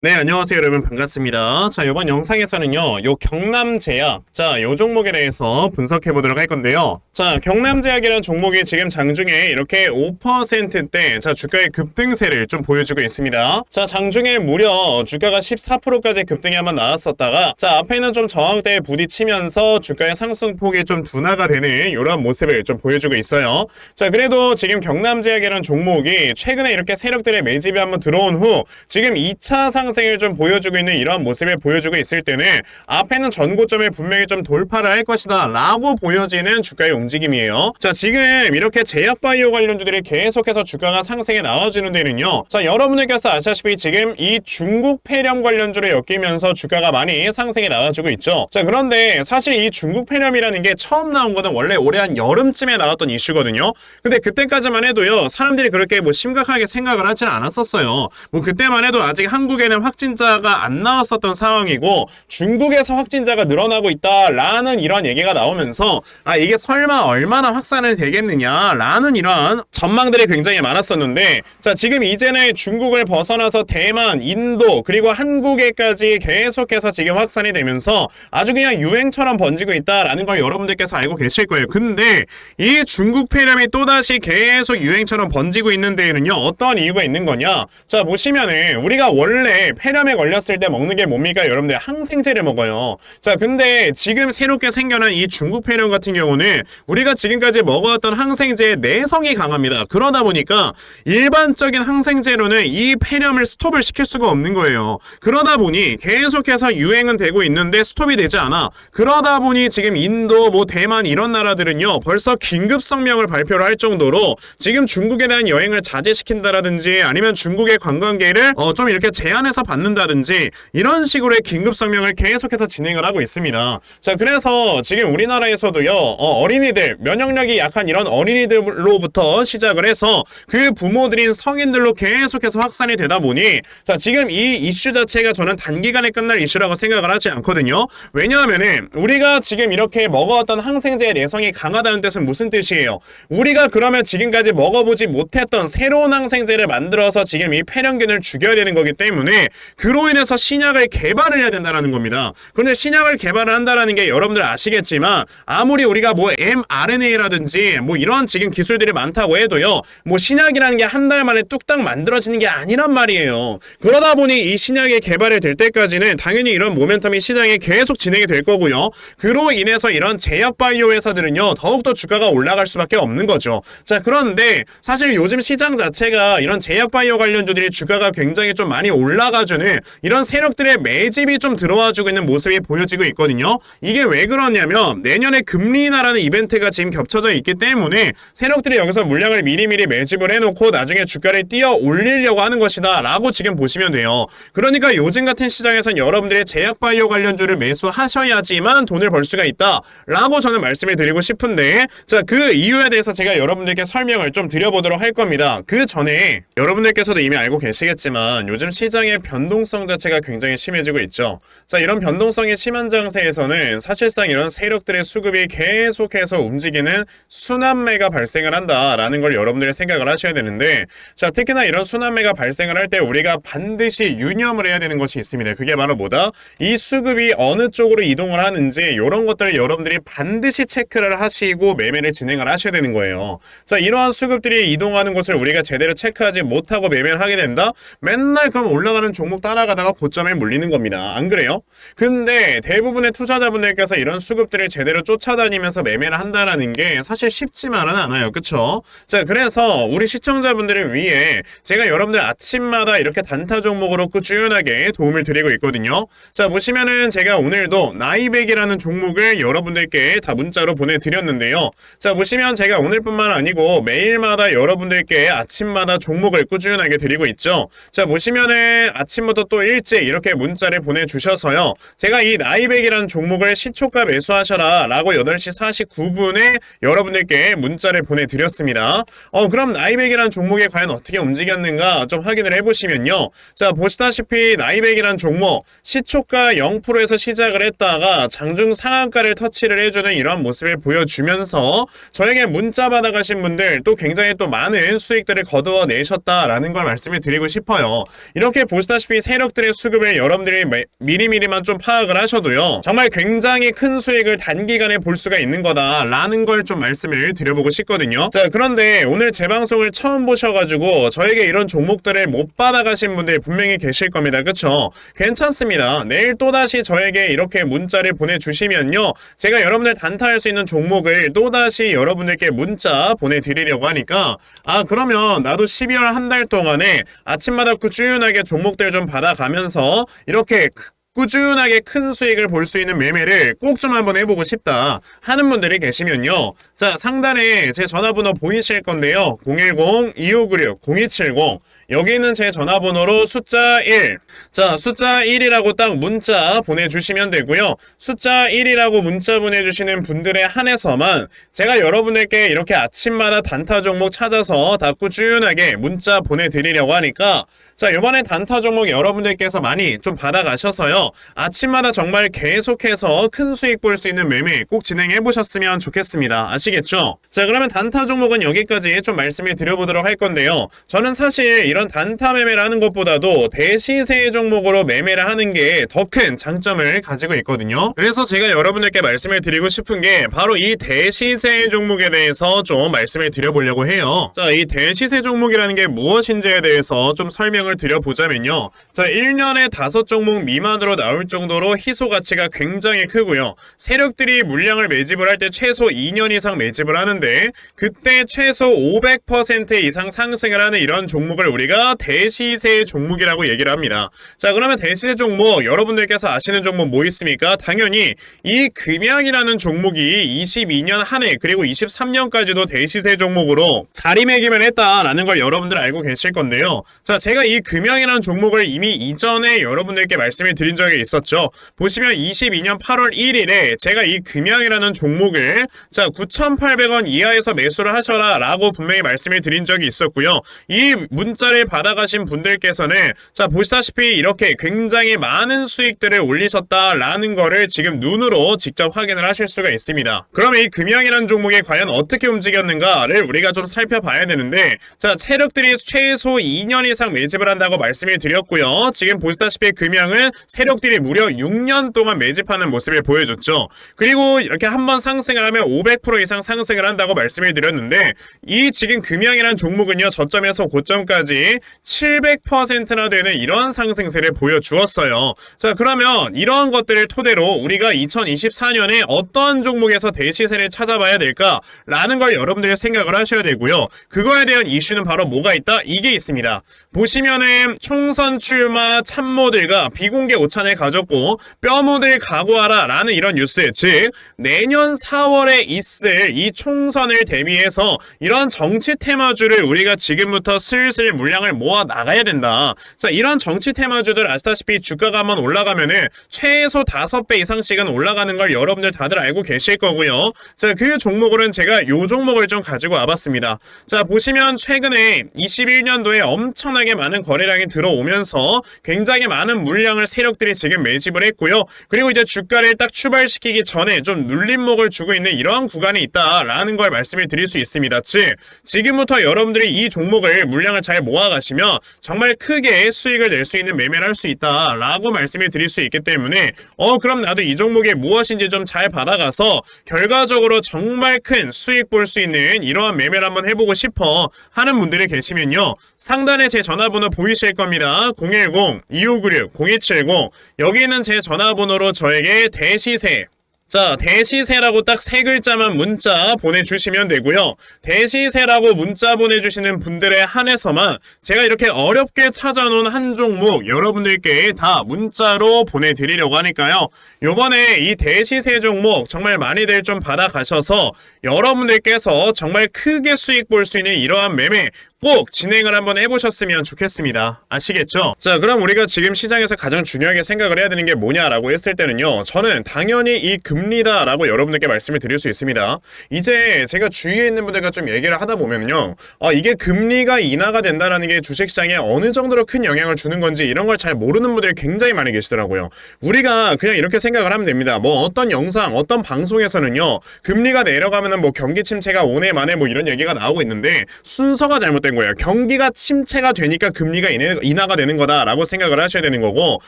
네, 안녕하세요, 여러분. 반갑습니다. 자, 이번 영상에서는요, 요 경남제약, 자, 요 종목에 대해서 분석해 보도록 할 건데요. 자, 경남제약이라는 종목이 지금 장중에 이렇게 5%대, 자, 주가의 급등세를 좀 보여주고 있습니다. 자, 장중에 무려 주가가 14%까지 급등이 한번 나왔었다가, 자, 앞에는 좀 저항대에 부딪히면서 주가의 상승폭이 좀 둔화가 되는 이런 모습을 좀 보여주고 있어요. 자, 그래도 지금 경남제약이라는 종목이 최근에 이렇게 세력들의 매집이 한번 들어온 후, 지금 2차 상승을 좀 보여주고 있는 이런 모습을 보여주고 있을 때는 앞에는 전고점을 분명히 좀 돌파를 할 것이다 라고 보여지는 주가의 움직임이에요. 자, 지금 이렇게 제약바이오 관련주들이 계속해서 주가가 상승에 나와주는 데는요, 자, 여러분들께서 아시다시피 지금 이 중국 폐렴 관련주를 엮이면서 주가가 많이 상승에 나와주고 있죠. 자, 그런데 사실 이 중국 폐렴이라는 게 처음 나온 거는 원래 올해 한 여름쯤에 나왔던 이슈거든요. 근데 그때까지만 해도요, 사람들이 그렇게 뭐 심각하게 생각을 하지는 않았었어요. 뭐 그때만 해도 아직 한국에는 확진자가 안 나왔었던 상황이고 중국에서 확진자가 늘어나고 있다라는 이런 얘기가 나오면서 이게 설마 얼마나 확산을 되겠느냐라는 이런 전망들이 굉장히 많았었는데, 자, 지금 이제는 중국을 벗어나서 대만, 인도 그리고 한국에까지 계속해서 지금 확산이 되면서 아주 그냥 유행처럼 번지고 있다라는 걸 여러분들께서 알고 계실 거예요. 근데 이 중국 폐렴이 또다시 계속 유행처럼 번지고 있는 데에는요, 어떤 이유가 있는 거냐? 자, 보시면은 우리가 원래 폐렴에 걸렸을 때 먹는 게 뭡니까? 여러분들 항생제를 먹어요. 자, 근데 지금 새롭게 생겨난 이 중국 폐렴 같은 경우는 우리가 지금까지 먹어왔던 항생제의 내성이 강합니다. 그러다 보니까 일반적인 항생제로는 이 폐렴을 스톱을 시킬 수가 없는 거예요. 그러다 보니 계속해서 유행은 되고 있는데 스톱이 되지 않아. 그러다 보니 지금 인도, 뭐 대만 이런 나라들은요, 벌써 긴급 성명을 발표를 할 정도로 지금 중국에 대한 여행을 자제시킨다라든지 아니면 중국의 관광객을 좀 이렇게 제한해서 받는다든지 이런 식으로의 긴급 성명을 계속해서 진행을 하고 있습니다. 자, 그래서 지금 우리나라에서도요, 어린이들, 면역력이 약한 이런 어린이들로부터 시작을 해서 그 부모들인 성인들로 계속해서 확산이 되다 보니, 자, 지금 이 이슈 자체가 저는 단기간에 끝날 이슈라고 생각을 하지 않거든요. 왜냐하면은 우리가 지금 이렇게 먹어왔던 항생제의 내성이 강하다는 뜻은 무슨 뜻이에요? 우리가 그러면 지금까지 먹어보지 못했던 새로운 항생제를 만들어서 지금 이 폐렴균을 죽여야 되는 거기 때문에 그로 인해서 신약을 개발을 해야 된다는 겁니다. 그런데 신약을 개발을 한다는 게 여러분들 아시겠지만 아무리 우리가 뭐 mRNA라든지 뭐 이런 지금 기술들이 많다고 해도요, 뭐 신약이라는 게 한 달 만에 뚝딱 만들어지는 게 아니란 말이에요. 그러다 보니 이 신약이 개발이 될 때까지는 당연히 이런 모멘텀이 시장에 계속 진행이 될 거고요. 그로 인해서 이런 제약바이오 회사들은요, 더욱더 주가가 올라갈 수밖에 없는 거죠. 자, 그런데 사실 요즘 시장 자체가 이런 제약바이오 관련주들이 주가가 굉장히 좀 많이 올라가주는 이런 세력들의 매집이 좀 들어와주고 있는 모습이 보여지고 있거든요. 이게 왜 그러냐면 내년에 금리 인하라는 이벤트가 지금 겹쳐져 있기 때문에 세력들이 여기서 물량을 미리미리 매집을 해놓고 나중에 주가를 띄어 올리려고 하는 것이다 라고 지금 보시면 돼요. 그러니까 요즘 같은 시장에선 여러분들의 제약바이오 관련주를 매수하셔야지만 돈을 벌 수가 있다 라고 저는 말씀을 드리고 싶은데, 자, 그 이유에 대해서 제가 여러분들께 설명을 좀 드려보도록 할 겁니다. 그 전에 여러분들께서도 이미 알고 계시겠지만 요즘 시장의 변동성 자체가 굉장히 심해지고 있죠. 자, 이런 변동성이 심한 장세에서는 사실상 이런 세력들의 수급이 계속해서 움직이는 순환매가 발생을 한다라는 걸 여러분들이 생각을 하셔야 되는데, 자, 특히나 이런 순환매가 발생을 할 때 우리가 반드시 유념을 해야 되는 것이 있습니다. 그게 바로 뭐다? 이 수급이 어느 쪽으로 이동을 하는지 이런 것들을 여러분들이 반드시 체크를 하시고 매매를 진행을 하셔야 되는 거예요. 자, 이러한 수급들이 이동하는 것을 우리가 제대로 체크하지 못하고 매매를 하게 된다? 맨날 그럼 올라가는 종목 따라가다가 고점에 물리는 겁니다. 안 그래요? 근데 대부분의 투자자분들께서 이런 수급들을 제대로 쫓아다니면서 매매를 한다는 게 사실 쉽지만은 않아요. 그쵸? 자, 그래서 우리 시청자분들을 위해 제가 여러분들 아침마다 이렇게 단타 종목으로 꾸준하게 도움을 드리고 있거든요. 자, 보시면은 제가 오늘도 나이백이라는 종목을 여러분들께 다 문자로 보내드렸는데요. 자, 보시면 제가 오늘뿐만 아니고 매일마다 여러분들께 아침마다 종목을 꾸준하게 드리고 있죠. 자, 보시면은 아침부터 또 일찍 이렇게 문자를 보내주셔서요, 제가 이 나이백이라는 종목을 시초가 매수하셔라 라고 8시 49분에 여러분들께 문자를 보내드렸습니다. 그럼 나이백이라는 종목이 과연 어떻게 움직였는가 좀 확인을 해보시면요, 자, 보시다시피 나이백이라는 종목 시초가 0%에서 시작을 했다가 장중 상한가를 터치를 해주는 이런 모습을 보여주면서 저에게 문자 받아가신 분들 또 굉장히 또 많은 수익들을 거두어 내셨다라는 걸 말씀을 드리고 싶어요. 이렇게 보시다 보시다시피 세력들의 수급을 여러분들이 미리미리만 좀 파악을 하셔도요, 정말 굉장히 큰 수익을 단기간에 볼 수가 있는 거다라는 걸 좀 말씀을 드려보고 싶거든요. 자, 그런데 오늘 제 방송을 처음 보셔가지고 저에게 이런 종목들을 못 받아가신 분들 분명히 계실 겁니다. 그쵸? 괜찮습니다. 내일 또다시 저에게 이렇게 문자를 보내주시면요, 제가 여러분들 단타할 수 있는 종목을 또다시 여러분들께 문자 보내드리려고 하니까, 아, 그러면 나도 12월 한 달 동안에 아침마다 꾸준하게 종목들 좀 받아가면서 이렇게 꾸준하게 큰 수익을 볼 수 있는 매매를 꼭 좀 한번 해보고 싶다 하는 분들이 계시면요, 자, 상단에 제 전화번호 보이실 건데요, 010-2596-0270, 여기 있는 제 전화번호로 숫자 1, 자, 숫자 1이라고 딱 문자 보내주시면 되고요. 숫자 1이라고 문자 보내주시는 분들에 한해서만 제가 여러분들께 이렇게 아침마다 단타 종목 찾아서 다 꾸준하게 문자 보내드리려고 하니까, 자, 이번에 단타 종목 여러분들께서 많이 좀 받아가셔서요, 아침마다 정말 계속해서 큰 수익 볼 수 있는 매매 꼭 진행해 보셨으면 좋겠습니다. 아시겠죠? 자, 그러면 단타 종목은 여기까지 좀 말씀을 드려보도록 할 건데요, 저는 사실 이런 단타 매매를 하는 것보다도 대시세 종목으로 매매를 하는 게 더 큰 장점을 가지고 있거든요. 그래서 제가 여러분들께 말씀을 드리고 싶은 게 바로 이 대시세 종목에 대해서 좀 말씀을 드려보려고 해요. 자, 이 대시세 종목이라는 게 무엇인지에 대해서 좀 설명을 드려보자면요, 자, 1년에 5종목 미만으로 나올 정도로 희소 가치가 굉장히 크고요, 세력들이 물량을 매집을 할 때 최소 2년 이상 매집을 하는데 그때 최소 500% 이상 상승을 하는 이런 종목을 우리가 대시세 종목이라고 얘기를 합니다. 자, 그러면 대시세 종목 여러분들께서 아시는 종목 뭐 있습니까? 당연히 이 금양이라는 종목이 22년 한 해 그리고 23년까지도 대시세 종목으로 자리매김을 했다라는 걸 여러분들 알고 계실 건데요. 자, 제가 이 금양이라는 종목을 이미 이전에 여러분들께 말씀을 드린 적이 있었죠. 보시면 22년 8월 1일에 제가 이 금양이라는 종목을, 자, 9,800원 이하에서 매수를 하셔라 라고 분명히 말씀을 드린 적이 있었고요. 이 문자를 받아가신 분들께서는, 자, 보시다시피 이렇게 굉장히 많은 수익들을 올리셨다라는 거를 지금 눈으로 직접 확인을 하실 수가 있습니다. 그러면 이 금양이라는 종목이 과연 어떻게 움직였는가를 우리가 좀 살펴봐야 되는데, 자, 세력들이 최소 2년 이상 매집을 한다고 말씀을 드렸고요. 지금 보시다시피 금양은 세력들이 무려 6년 동안 매집하는 모습을 보여줬죠. 그리고 이렇게 한번 상승을 하면 500% 이상 상승을 한다고 말씀을 드렸는데, 이 지금 금양이라는 종목은요, 저점에서 고점까지 700%나 되는 이런 상승세를 보여주었어요. 자, 그러면 이러한 것들을 토대로 우리가 2024년에 어떤 종목에서 대시세를 찾아봐야 될까라는 걸 여러분들이 생각을 하셔야 되고요. 그거에 대한 이슈는 바로 뭐가 있다? 이게 있습니다. 보시면은 총선 출마 참모들과 비공개 오찬을 가졌고 뼈묻을 각오하라 라는 이런 뉴스, 즉 내년 4월에 있을 이 총선을 대비해서 이런 정치 테마주를 우리가 지금부터 슬슬 물량을 모아 나가야 된다. 자, 이런 정치 테마주들 아시다시피 주가가 한번 올라가면은 최소 5배 이상씩은 올라가는 걸 여러분들 다들 알고 계실 거고요. 자, 그 종목으로는 제가 요 종목을 좀 가지고 와봤습니다. 자, 보시면 최근에 21년도에 엄청나게 많은 거래량이 들어오면서 굉장히 많은 물량을 세력들이 지금 매집을 했고요. 그리고 이제 주가를 딱 출발시키기 전에 좀 눌림목을 주고 있는 이러한 구간이 있다라는 걸 말씀을 드릴 수 있습니다. 즉, 지금부터 여러분들이 이 종목을 물량을 잘 모아가시면 정말 크게 수익을 낼 수 있는 매매를 할 수 있다라고 말씀을 드릴 수 있기 때문에 그럼 나도 이 종목이 무엇인지 좀 잘 받아가서 결과적으로 정말 큰 수익 볼 수 있는 이러한 매매를 한번 해보고 싶어 하는 분들이 계시면요, 상단에 제 전화번호 보이실 겁니다. 010-2596-0270, 여기 있는 제 전화번호로 저에게 대시세, 자, 대시세라고 딱 3글자만 문자 보내주시면 되고요. 대시세라고 문자 보내주시는 분들에 한해서만 제가 이렇게 어렵게 찾아놓은 한 종목 여러분들께 다 문자로 보내드리려고 하니까요, 요번에 이 대시세 종목 정말 많이들 좀 받아가셔서 여러분들께서 정말 크게 수익 볼 수 있는 이러한 매매 꼭 진행을 한번 해보셨으면 좋겠습니다. 아시겠죠? 자, 그럼 우리가 지금 시장에서 가장 중요하게 생각을 해야 되는 게 뭐냐라고 했을 때는요, 저는 당연히 이 금리다라고 여러분들께 말씀을 드릴 수 있습니다. 이제 제가 주위에 있는 분들과 좀 얘기를 하다 보면요, 이게 금리가 인하가 된다라는 게 주식시장에 어느 정도로 큰 영향을 주는 건지 이런 걸 잘 모르는 분들이 굉장히 많이 계시더라고요. 우리가 그냥 이렇게 생각을 하면 됩니다. 뭐 어떤 영상, 어떤 방송에서는요, 금리가 내려가면은 뭐 경기 침체가 오네 만에 뭐 이런 얘기가 나오고 있는데 순서가 잘못된 된 거예요. 경기가 침체가 되니까 금리가 인하가 되는 거다라고 생각을 하셔야 되는 거고,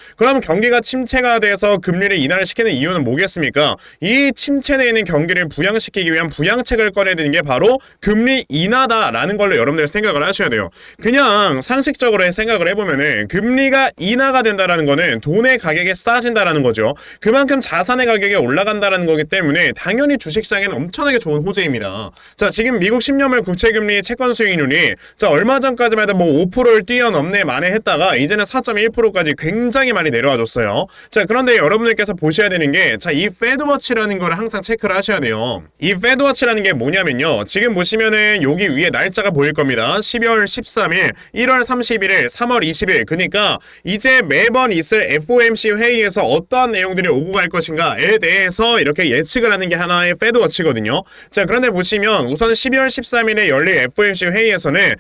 그럼 경기가 침체가 돼서 금리를 인하를 시키는 이유는 뭐겠습니까? 이 침체되어 있는 경기를 부양시키기 위한 부양책을 꺼내드는 게 바로 금리 인하다라는 걸로 여러분들 생각을 하셔야 돼요. 그냥 상식적으로 생각을 해보면은 금리가 인하가 된다라는 거는 돈의 가격이 싸진다라는 거죠. 그만큼 자산의 가격이 올라간다라는 거기 때문에 당연히 주식시장에는 엄청나게 좋은 호재입니다. 자, 지금 미국 10년물 국채금리 채권 수익률이 자 얼마 전까지만 해도 뭐 5%를 뛰어넘네 만에 했다가 이제는 4.1%까지 굉장히 많이 내려와 줬어요. 자, 그런데 여러분들께서 보셔야 되는 게 자, 이 페드워치라는 거를 항상 체크를 하셔야 돼요. 이 페드워치라는 게 뭐냐면요, 지금 보시면은 여기 위에 날짜가 보일 겁니다. 12월 13일, 1월 31일, 3월 20일. 그러니까 이제 매번 있을 FOMC 회의에서 어떠한 내용들이 오고 갈 것인가에 대해서 이렇게 예측을 하는 게 하나의 페드워치거든요. 자, 그런데 보시면 우선 12월 13일에 열릴 FOMC 회의에서는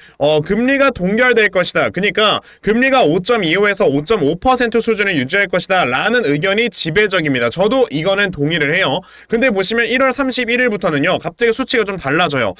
금리가 동결될 것이다. 그러니까 금리가 5.25에서 5.5% 수준을 유지할 것이다 라는 의견이 지배적입니다. 저도 이거는 동의를 해요. 근데 보시면 1월 31일부터는요 갑자기 수치가 좀 달라져요.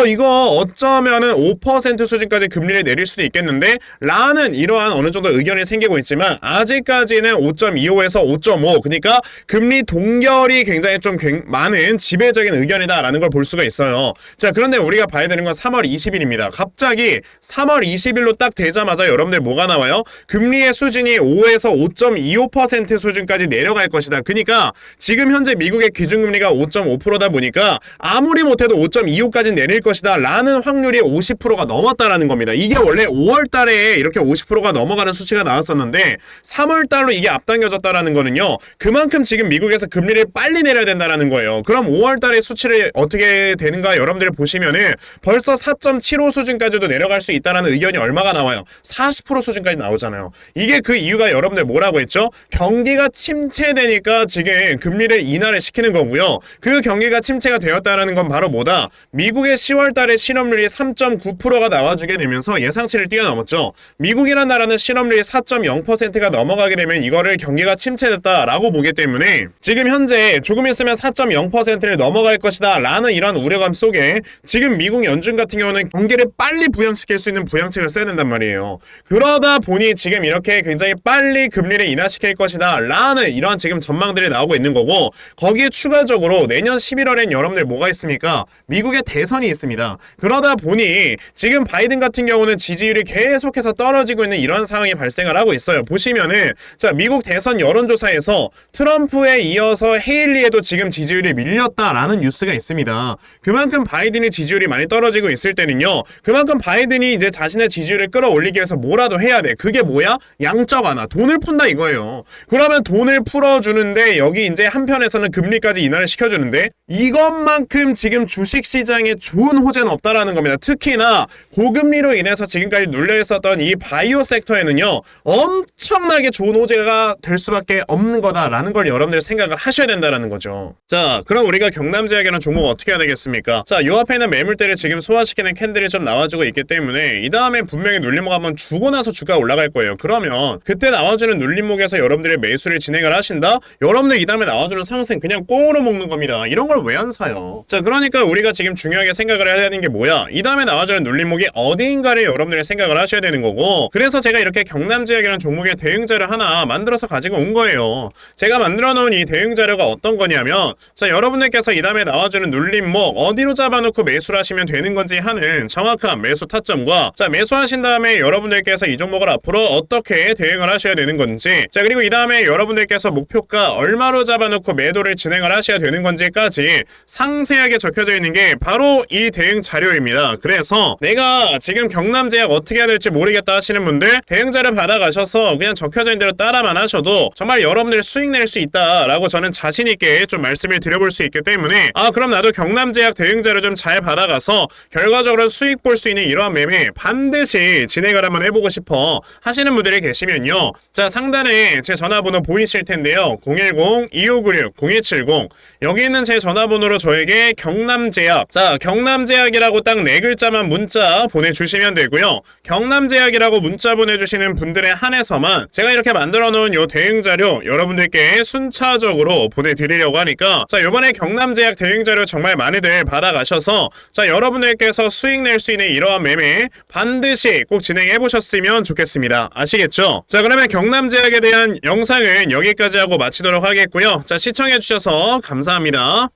이거 어쩌면은 5% 수준까지 금리를 내릴 수도 있겠는데 라는 이러한 어느 정도 의견이 생기고 있지만 아직까지는 5.25에서 5.5, 그러니까 금리 동결이 굉장히 좀 많은 지배적인 의견이다 라는 걸 볼 수가 있어요. 자, 그런데 우리가 봐야 되는 건 3월 20일입니다. 갑자기 3월 20일로 딱 되자마자 여러분들 뭐가 나와요? 금리의 수준이 5에서 5.25% 수준까지 내려갈 것이다. 그러니까 지금 현재 미국의 기준금리가 5.5%다 보니까 아무리 못해도 5.25까지 내릴 것이다 라는 확률이 50%가 넘었다라는 겁니다. 이게 원래 5월 달에 이렇게 50%가 넘어가는 수치가 나왔었는데 3월 달로 이게 앞당겨졌다라는 거는요, 그만큼 지금 미국에서 금리를 빨리 내려야 된다라는 거예요. 그럼 5월 달의 수치를 어떻게 되는가 여러분들이 보시면은 벌써 4.75 수준까지도 내려갈 수 있다라는 의견이 얼마가 나와요? 40% 수준까지 나오잖아요. 이게 그 이유가 여러분들 뭐라고 했죠? 경기가 침체되니까 지금 금리를 인하를 시키는 거고요. 그 경기가 침체가 되었다는 건 바로 뭐다? 미국의 10월 달에 실업률이 3.9%가 나와주게 되면서 예상치를 뛰어넘었죠. 미국이라는 나라는 실업률이 4.0%가 넘어가게 되면 이거를 경기가 침체됐다라고 보기 때문에 지금 현재 조금 있으면 4.0%를 넘어갈 것이다 라는 이런 우려감 속에 지금 미국 연준 같은 경우는 경기를 빨리 부양시킬 수 있는 부양책을 써야 된단 말이에요. 그러다 보니 지금 이렇게 굉장히 빨리 금리를 인하시킬 것이다 라는 이런 지금 전망들이 나오고 있는 거고, 거기에 추가적으로 내년 11월엔 여러분들 뭐가 있습니까? 미국의 대선이 있습니다. 그러다 보니 지금 바이든 같은 경우는 지지율이 계속해서 떨어지고 있는 이런 상황이 발생을 하고 있어요. 보시면은 자, 미국 대선 여론조사에서 트럼프에 이어서 헤일리에도 지금 지지율이 밀렸다라는 뉴스가 있습니다. 그만큼 바이든이 지지율이 많이 떨어지고 있을 때는요, 그만큼 바이든이 이제 자신의 지지율을 끌어올리기 위해서 뭐라도 해야 돼. 그게 뭐야? 양적 완화, 돈을 푼다 이거예요. 그러면 돈을 풀어주는데 여기 이제 한편에서는 금리까지 인하를 시켜주는데 이것만큼 지금 주식시장에 좋은 호재는 없다라는 겁니다. 특히나 고금리로 인해서 지금까지 눌려있었던 이 바이오 섹터에는요 엄청나게 좋은 호재가 될 수밖에 없는 거다라는 걸 여러분들 생각을 하셔야 된다라는 거죠. 자, 그럼 우리가 경남제약이라는 종목 어떻게 해야 되겠습니까? 자, 요 앞에 있는 매물대를 지금 소화시키는 캔들이 좀 나와주고 있기 때문에 이 다음에 분명히 눌림목 한번 주고 나서 주가가 올라갈 거예요. 그러면 그때 나와주는 눌림목에서 여러분들의 매수를 진행을 하신다? 여러분들 이 다음에 나와주는 상승 그냥 꽁으로 먹는 겁니다. 이런 걸 왜 안 사요? 자, 그러니까 우리가 지금 중요하게 생각을 해야 되는 게 뭐야? 이 다음에 나와주는 눌림목이 어디인가를 여러분들이 생각을 하셔야 되는 거고, 그래서 제가 이렇게 경남제약이라는 종목의 대응자료 하나 만들어서 가지고 온 거예요. 제가 만들어 놓은 이 대응자료가 어떤 거냐면, 자, 여러분들께서 이 다음에 나와주는 눌림목 어디로 잡아놓고 매수를 하시면 되는 건지 하는 정확한 매수 타점과, 자, 매수하신 다음에 여러분들께서 이 종목을 앞으로 어떻게 대응을 하셔야 되는 건지, 자, 그리고 이 다음에 여러분들께서 목표가 얼마로 잡아놓고 매도를 진행을 하셔야 되는 건지까지 상세하게 적혀져 있는 게 바로 이 대응 자료입니다. 그래서 내가 지금 경남제약 어떻게 해야 될지 모르겠다 하시는 분들 대응 자료 받아가셔서 그냥 적혀져 있는 대로 따라만 하셔도 정말 여러분들 수익 낼 수 있다라고 저는 자신 있게 좀 말씀을 드려볼 수 있기 때문에, 그럼 나도 경남제약 대응 자료 좀 잘 받아가서 결과적으로 수익 볼 수 있는 이러한 매매 반드시 진행을 한번 해보고 싶어 하시는 분들이 계시면요, 자, 상단에 제 전화번호 보이실 텐데요. 010-2596-0270 여기 있는 제 전화번호로 저에게 경남제약, 자, 경남제약이라고 딱 4글자만 문자 보내주시면 되고요. 경남제약이라고 문자 보내주시는 분들에 한해서만 제가 이렇게 만들어 놓은 요 대응자료 여러분들께 순차적으로 보내드리려고 하니까, 자, 요번에 경남제약 대응자료 정말 많이들 받아가셔서 자, 여러분들께서 수익 낼 수 있는 이러한 이번 매매 반드시 꼭 진행해 보셨으면 좋겠습니다. 아시겠죠? 자, 그러면 경남제약에 대한 영상은 여기까지 하고 마치도록 하겠고요. 자, 시청해 주셔서 감사합니다.